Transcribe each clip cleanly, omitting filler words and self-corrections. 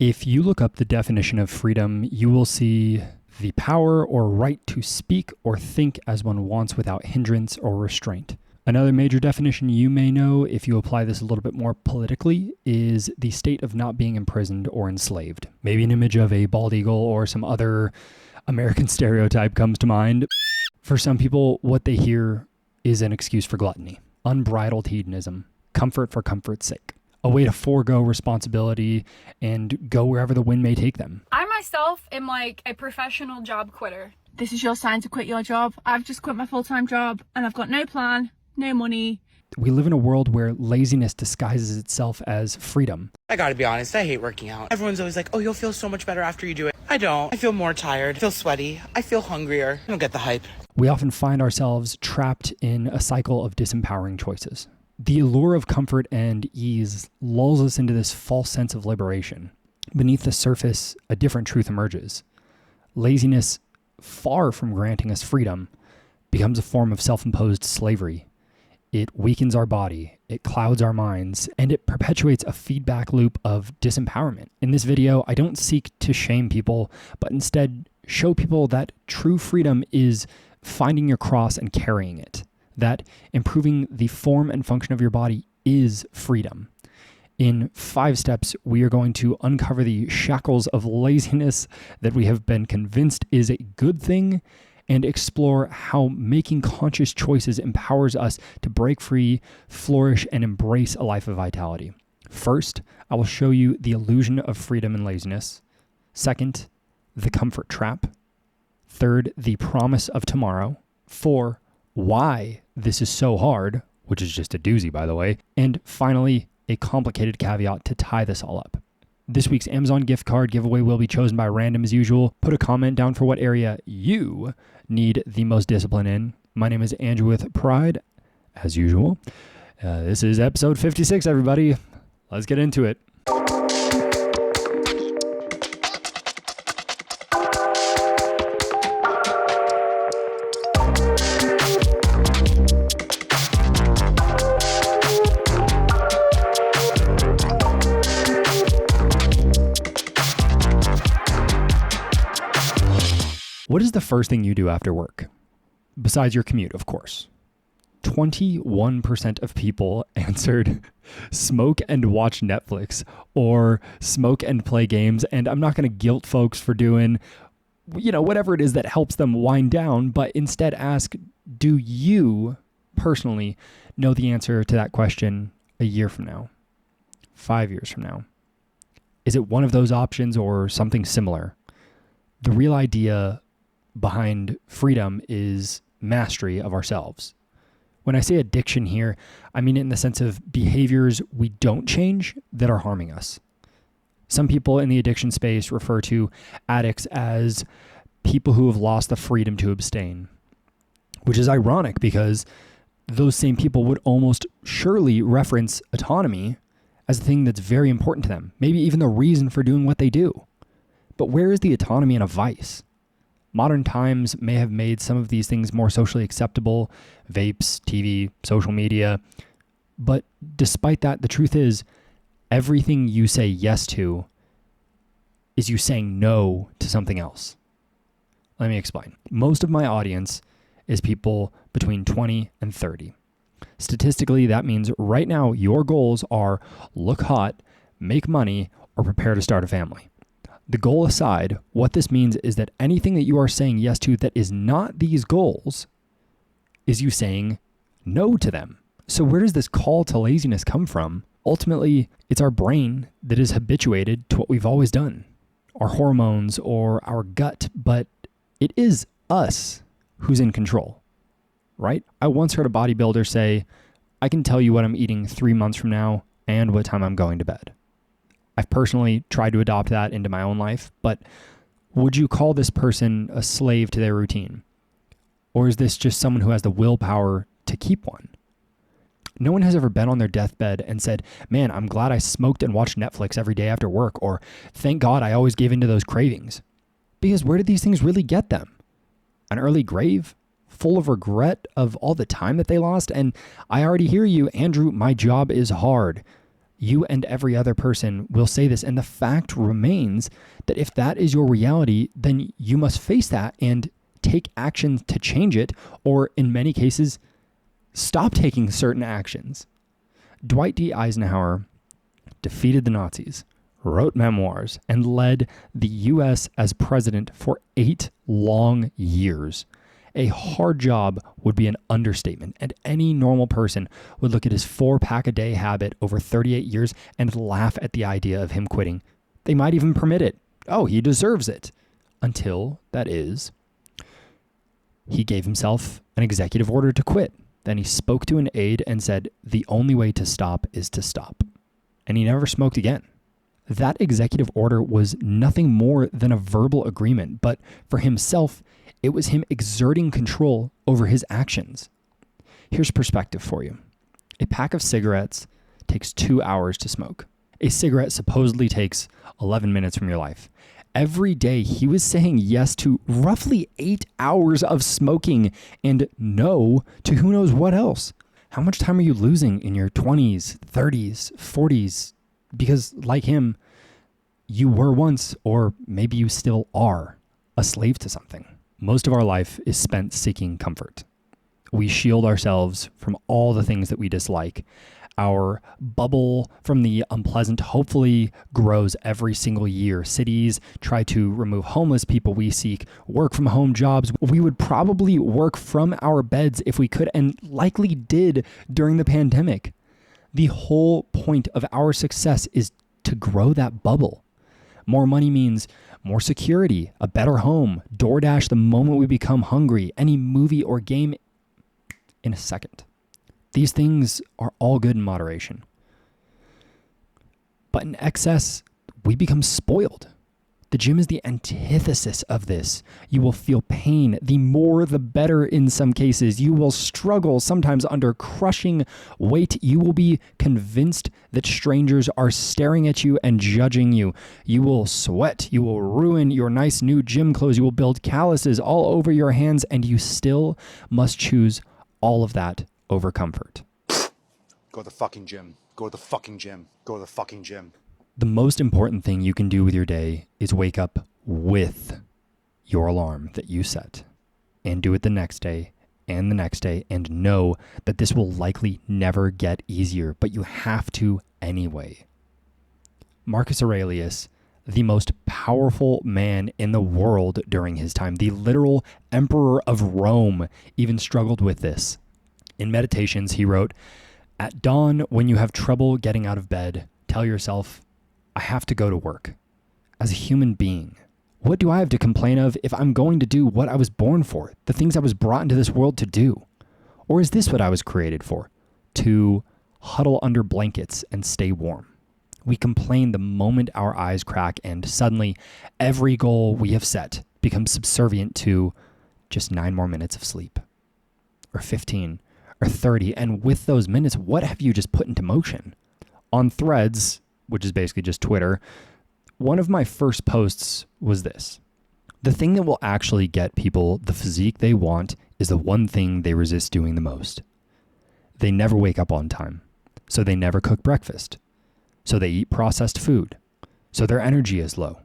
If you look up the definition of freedom, you will see the power or right to speak or think as one wants without hindrance or restraint. Another major definition you may know, if you apply this a little bit more politically, is the state of not being imprisoned or enslaved. Maybe an image of a bald eagle or some other American stereotype comes to mind. For some people, what they hear is an excuse for gluttony, unbridled hedonism, comfort for comfort's sake, a way to forego responsibility and go wherever the wind may take them. I myself am like a professional job quitter. This is your sign to quit your job. I've just quit my full-time job and I've got no plan, no money. We live in a world where laziness disguises itself as freedom. I gotta be honest, I hate working out. Everyone's always like, oh, you'll feel so much better after you do it. I don't. I feel more tired, I feel sweaty, I feel hungrier. I don't get the hype. We often find ourselves trapped in a cycle of disempowering choices. The allure of comfort and ease lulls us into this false sense of liberation. Beneath the surface, a different truth emerges. Laziness, far from granting us freedom, becomes a form of self-imposed slavery. It weakens our body, it clouds our minds, and it perpetuates a feedback loop of disempowerment. In this video, I don't seek to shame people, but instead show people that true freedom is finding your cross and carrying it. That improving the form and function of your body is freedom. In 5 steps, we are going to uncover the shackles of laziness that we have been convinced is a good thing, and explore how making conscious choices empowers us to break free, flourish, and embrace a life of vitality. First, I will show you the illusion of freedom and laziness. Second, the comfort trap. Third, the promise of tomorrow. 4, why this is so hard, which is just a doozy, by the way. And finally, a complicated caveat to tie this all up. This week's Amazon gift card giveaway will be chosen by random as usual. Put a comment down for what area you need the most discipline in. My name is Andrew with Pride, as usual. This is episode 56, everybody. Let's get into it. What is the first thing you do after work? Besides your commute, of course. 21% of people answered smoke and watch Netflix or smoke and play games. And I'm not going to guilt folks for doing, whatever it is that helps them wind down, but instead ask, do you personally know the answer to that question a year from now, 5 years from now? Is it one of those options or something similar? The real idea behind freedom is mastery of ourselves. When I say addiction here, I mean it in the sense of behaviors we don't change that are harming us. Some people in the addiction space refer to addicts as people who have lost the freedom to abstain, which is ironic because those same people would almost surely reference autonomy as a thing that's very important to them, maybe even the reason for doing what they do. But where is the autonomy in a vice? Modern times may have made some of these things more socially acceptable, vapes, TV, social media. But despite that, the truth is, everything you say yes to is you saying no to something else. Let me explain. Most of my audience is people between 20 and 30. Statistically, that means right now your goals are look hot, make money, or prepare to start a family. The goal aside, what this means is that anything that you are saying yes to that is not these goals is you saying no to them. So where does this call to laziness come from? Ultimately, it's our brain that is habituated to what we've always done, our hormones or our gut, but it is us who's in control, right? I once heard a bodybuilder say, I can tell you what I'm eating 3 months from now and what time I'm going to bed. I've personally tried to adopt that into my own life, but would you call this person a slave to their routine? Or is this just someone who has the willpower to keep one? No one has ever been on their deathbed and said, man, I'm glad I smoked and watched Netflix every day after work, or thank God I always gave into those cravings. Because where did these things really get them? An early grave? Full of regret of all the time that they lost? And I already hear you, Andrew, my job is hard. You and every other person will say this. And the fact remains that if that is your reality, then you must face that and take action to change it, or in many cases, stop taking certain actions. Dwight D. Eisenhower defeated the Nazis, wrote memoirs, and led the U.S. as president for 8 long years. A hard job would be an understatement, and any normal person would look at his 4-pack-a-day habit over 38 years and laugh at the idea of him quitting. They might even permit it. Oh, he deserves it. Until, that is, he gave himself an executive order to quit. Then he spoke to an aide and said, the only way to stop is to stop. And he never smoked again. That executive order was nothing more than a verbal agreement, but for himself, it was him exerting control over his actions. Here's perspective for you. A pack of cigarettes takes 2 hours to smoke. A cigarette supposedly takes 11 minutes from your life. Every day, he was saying yes to roughly 8 hours of smoking and no to who knows what else. How much time are you losing in your 20s, 30s, 40s? Because like him, you were once, or maybe you still are, a slave to something. Most of our life is spent seeking comfort. We shield ourselves from all the things that we dislike. Our bubble from the unpleasant hopefully grows every single year. Cities try to remove homeless people. We seek work from home jobs. We would probably work from our beds if we could, and likely did during the pandemic. The whole point of our success is to grow that bubble. More money means more security, a better home, DoorDash the moment we become hungry, any movie or game in a second. These things are all good in moderation. But in excess, we become spoiled. The gym is the antithesis of this. You will feel pain. The more, the better in some cases. You will struggle, sometimes under crushing weight. You will be convinced that strangers are staring at you and judging you. You will sweat. You will ruin your nice new gym clothes. You will build calluses all over your hands, and you still must choose all of that over comfort. Go to the fucking gym. Go to the fucking gym. Go to the fucking gym. The most important thing you can do with your day is wake up with your alarm that you set, and do it the next day and the next day, and know that this will likely never get easier, but you have to anyway. Marcus Aurelius, the most powerful man in the world during his time, the literal emperor of Rome, even struggled with this. In Meditations, he wrote, "At dawn, when you have trouble getting out of bed, tell yourself, I have to go to work. As a human being, what do I have to complain of if I'm going to do what I was born for, the things I was brought into this world to do? Or is this what I was created for? To huddle under blankets and stay warm?" We complain the moment our eyes crack, and suddenly every goal we have set becomes subservient to just 9 more minutes of sleep, or 15, or 30. And with those minutes, what have you just put into motion? On Threads, which is basically just Twitter, one of my first posts was this: the thing that will actually get people the physique they want is the one thing they resist doing the most. They never wake up on time, so they never cook breakfast, so they eat processed food, so their energy is low,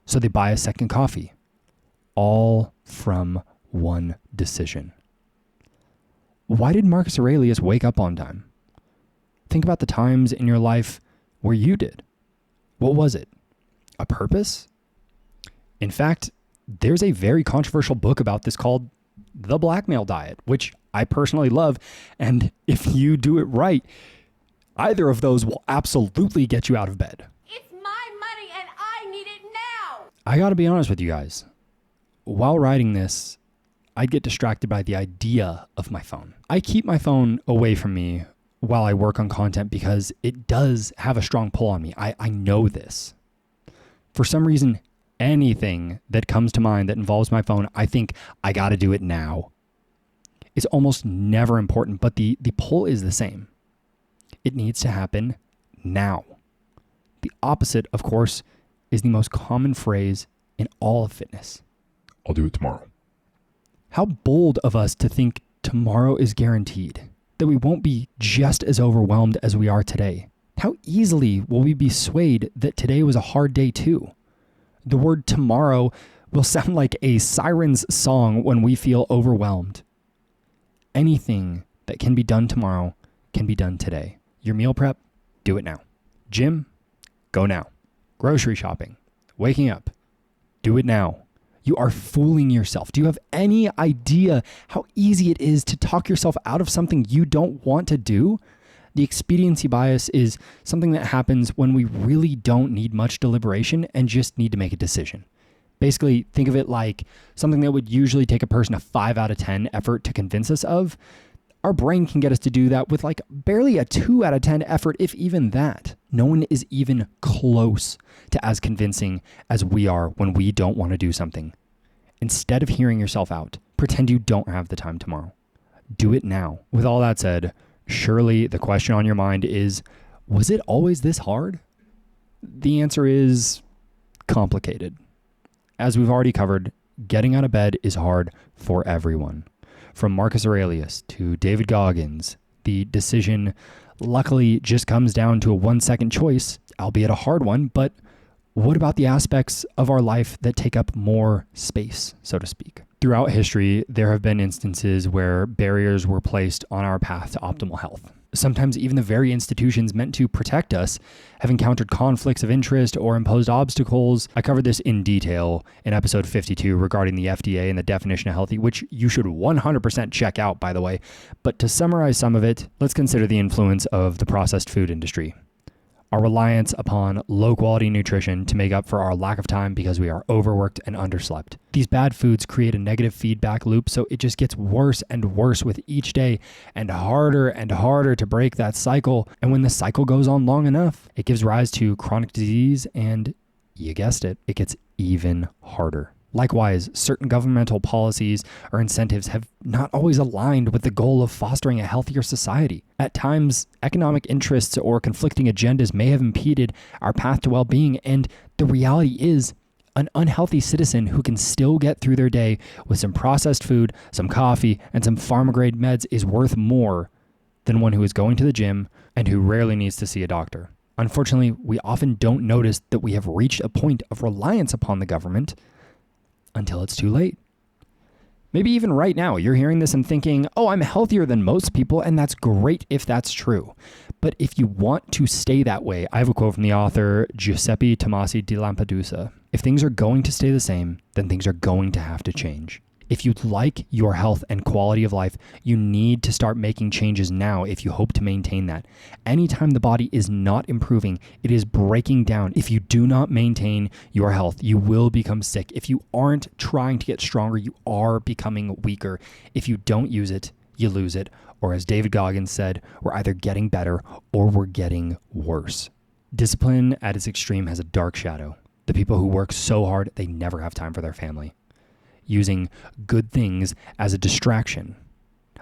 so they buy a second coffee, all from one decision. Why did Marcus Aurelius wake up on time? Think about the times in your life where you did. What was it? A purpose? In fact, there's a very controversial book about this called The Blackmail Diet, which I personally love. And if you do it right, either of those will absolutely get you out of bed. It's my money and I need it now. I gotta be honest with you guys. While writing this, I'd get distracted by the idea of my phone. I keep my phone away from me while I work on content because it does have a strong pull on me. I know this. For some reason, anything that comes to mind that involves my phone, I think I got to do it now. It's almost never important, but the pull is the same. It needs to happen now. The opposite, of course, is the most common phrase in all of fitness. I'll do it tomorrow. How bold of us to think tomorrow is guaranteed, that we won't be just as overwhelmed as we are today, How easily will we be swayed that today was a hard day too? The word tomorrow will sound like a siren's song when we feel overwhelmed. Anything that can be done tomorrow can be done today. Your meal prep, do it now. Gym, go now. Grocery shopping, waking up, do it now. You are fooling yourself. Do you have any idea how easy it is to talk yourself out of something you don't want to do? The expediency bias is something that happens when we really don't need much deliberation and just need to make a decision. Basically, think of it like something that would usually take a person a 5 out of 10 effort to convince us of. Our brain can get us to do that with like barely a 2 out of 10 effort, if even that. No one is even close to as convincing as we are when we don't want to do something. Instead of hearing yourself out, pretend you don't have the time tomorrow. Do it now. With all that said, surely the question on your mind is, was it always this hard? The answer is complicated. As we've already covered, getting out of bed is hard for everyone. From Marcus Aurelius to David Goggins, the decision luckily just comes down to a 1-second choice, albeit a hard one, but what about the aspects of our life that take up more space, so to speak? Throughout history, there have been instances where barriers were placed on our path to optimal health. Sometimes even the very institutions meant to protect us have encountered conflicts of interest or imposed obstacles. I covered this in detail in episode 52 regarding the FDA and the definition of healthy, which you should 100% check out, by the way. But to summarize some of it, let's consider the influence of the processed food industry. Our reliance upon low-quality nutrition to make up for our lack of time because we are overworked and underslept. These bad foods create a negative feedback loop, so it just gets worse and worse with each day and harder to break that cycle. And when the cycle goes on long enough, it gives rise to chronic disease and, you guessed it, it gets even harder. Likewise, certain governmental policies or incentives have not always aligned with the goal of fostering a healthier society. At times, economic interests or conflicting agendas may have impeded our path to well-being, and the reality is, an unhealthy citizen who can still get through their day with some processed food, some coffee, and some pharma-grade meds is worth more than one who is going to the gym and who rarely needs to see a doctor. Unfortunately, we often don't notice that we have reached a point of reliance upon the government until it's too late. Maybe even right now, you're hearing this and thinking, oh, I'm healthier than most people, and that's great if that's true. But if you want to stay that way, I have a quote from the author Giuseppe Tomasi di Lampedusa. If things are going to stay the same, then things are going to have to change. If you'd like your health and quality of life, you need to start making changes now if you hope to maintain that. Anytime the body is not improving, it is breaking down. If you do not maintain your health, you will become sick. If you aren't trying to get stronger, you are becoming weaker. If you don't use it, you lose it. Or as David Goggins said, we're either getting better or we're getting worse. Discipline at its extreme has a dark shadow. The people who work so hard, they never have time for their family. Using good things as a distraction.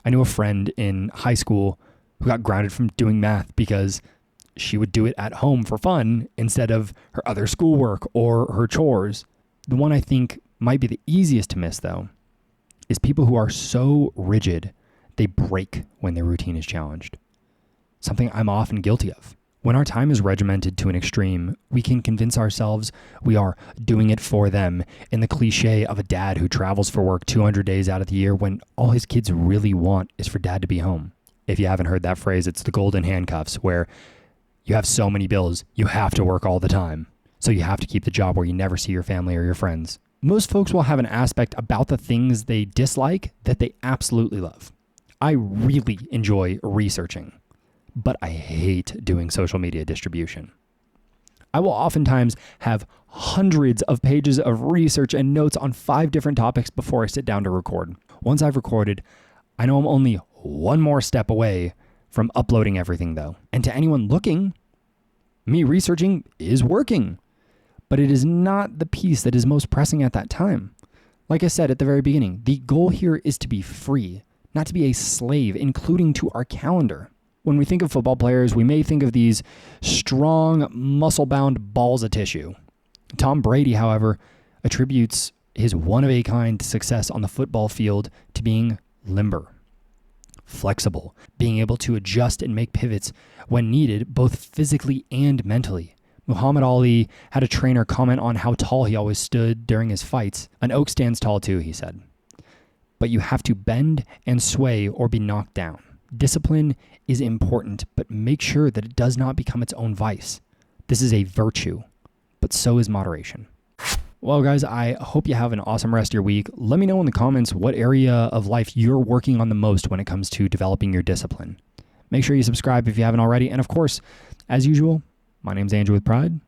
I knew a friend in high school who got grounded from doing math because she would do it at home for fun instead of her other schoolwork or her chores. The one I think might be the easiest to miss, though, is people who are so rigid they break when their routine is challenged. Something I'm often guilty of. When our time is regimented to an extreme, we can convince ourselves we are doing it for them in the cliche of a dad who travels for work 200 days out of the year when all his kids really want is for dad to be home. If you haven't heard that phrase, it's the golden handcuffs, where you have so many bills, you have to work all the time. So you have to keep the job where you never see your family or your friends. Most folks will have an aspect about the things they dislike that they absolutely love. I really enjoy researching, but I hate doing social media distribution. I will oftentimes have hundreds of pages of research and notes on 5 different topics before I sit down to record. Once I've recorded, I know I'm only one more step away from uploading everything, though. And to anyone looking, me researching is working, but it is not the piece that is most pressing at that time. Like I said at the very beginning, the goal here is to be free, not to be a slave, including to our calendar. When we think of football players, we may think of these strong, muscle-bound balls of tissue. Tom Brady, however, attributes his one-of-a-kind success on the football field to being limber. flexible, being able to adjust and make pivots when needed, both physically and mentally. Muhammad Ali had a trainer comment on how tall he always stood during his fights. An oak stands tall too, he said. But you have to bend and sway or be knocked down. Discipline is important, but make sure that it does not become its own vice. This is a virtue, but so is moderation. Well, guys, I hope you have an awesome rest of your week. Let me know in the comments what area of life you're working on the most when it comes to developing your discipline. Make sure you subscribe if you haven't already. And of course, as usual, my name's Andrew with Pride.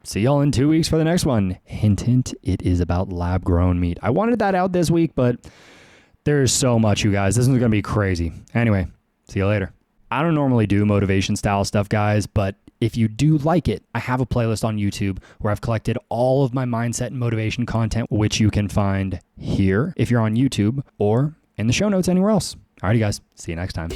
See y'all in 2 weeks for the next one. Hint, hint, it is about lab-grown meat. I wanted that out this week, but there's so much, you guys. This one's going to be crazy. Anyway, see you later. I don't normally do motivation style stuff, guys, but if you do like it, I have a playlist on YouTube where I've collected all of my mindset and motivation content, which you can find here if you're on YouTube or in the show notes anywhere else. Alrighty, guys. See you next time.